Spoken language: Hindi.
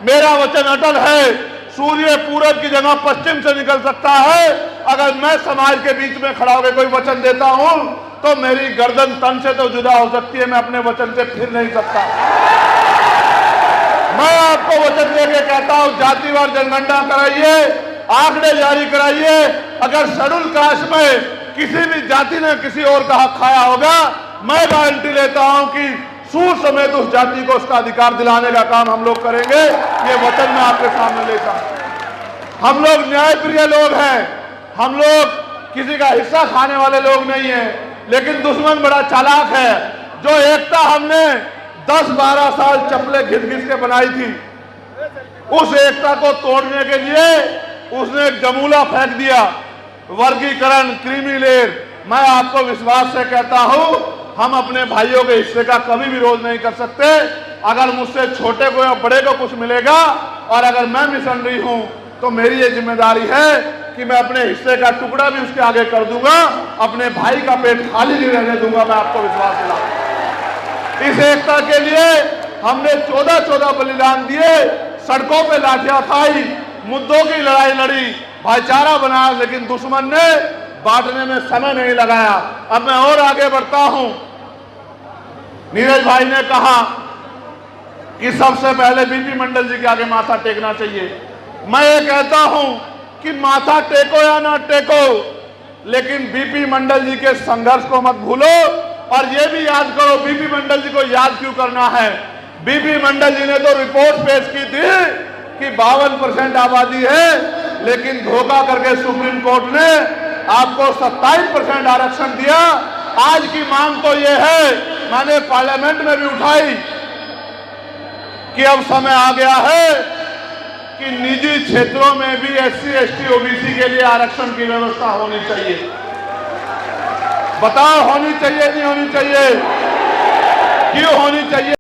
मेरा वचन अटल है, सूर्य पूरब की जगह पश्चिम से निकल सकता है। अगर मैं समाज के बीच में खड़ा होकर कोई वचन देता हूं तो मेरी गर्दन तन से तो जुदा हो सकती है, मैं अपने वचन से फिर नहीं सकता। मैं आपको वचन देके कहता हूं, जातिवार जनगणना कराइए, आंकड़े जारी कराइए। अगर शेड्यूल कास्ट में किसी भी जाति ने किसी और का हक खाया होगा, मैं गारंटी लेता हूं कि सूर समेत उस जाति को उसका अधिकार दिलाने का काम हम लोग करेंगे। ये वचन मैं आपके सामने लेता हूं। हम लोग न्यायप्रिय लोग हैं, हम लोग किसी का हिस्सा खाने वाले लोग नहीं हैं। लेकिन दुश्मन बड़ा चालाक है। जो एकता हमने 10-12 साल चप्पलें घिस घिस के बनाई थी, उस एकता को तोड़ने के लिए उसने एक जमूला फेंक दिया, वर्गीकरण, क्रीमी लेयर। मैं आपको विश्वास से कहता हूं, हम अपने भाइयों के हिस्से का कभी विरोध नहीं कर सकते। अगर मुझसे छोटे को या बड़े को कुछ मिलेगा और अगर मैं मिशनरी हूं तो मेरी ये जिम्मेदारी है कि मैं अपने हिस्से का टुकड़ा भी उसके आगे कर दूंगा, अपने भाई का पेट खाली नहीं रहने दूंगा। मैं आपको विश्वास दिलाऊं, इस एकता के लिए हमने 14-14 बलिदान दिए, सड़कों पे लाठियां खाई, मुद्दों की लड़ाई लड़ी, भाईचारा बनाया, लेकिन दुश्मन ने बांटने में समय नहीं लगाया। अब मैं और आगे बढ़ता हूं। नीरज भाई ने कहा कि सबसे पहले बीपी मंडल जी के आगे माथा टेकना चाहिए। मैं ये कहता हूं कि माथा टेको या ना टेको, लेकिन बीपी मंडल जी के संघर्ष को मत भूलो। और ये भी याद करो, बीपी मंडल जी को याद क्यों करना है। बीपी मंडल जी ने तो रिपोर्ट पेश की थी कि 52% आबादी है, लेकिन धोखा करके सुप्रीम कोर्ट ने आपको 27% आरक्षण दिया। आज की मांग तो यह है, मैंने पार्लियामेंट में भी उठाई कि अब समय आ गया है कि निजी क्षेत्रों में भी SC, ST, OBC के लिए आरक्षण की व्यवस्था होनी चाहिए। बताओ, होनी चाहिए नहीं होनी चाहिए? क्यों होनी चाहिए?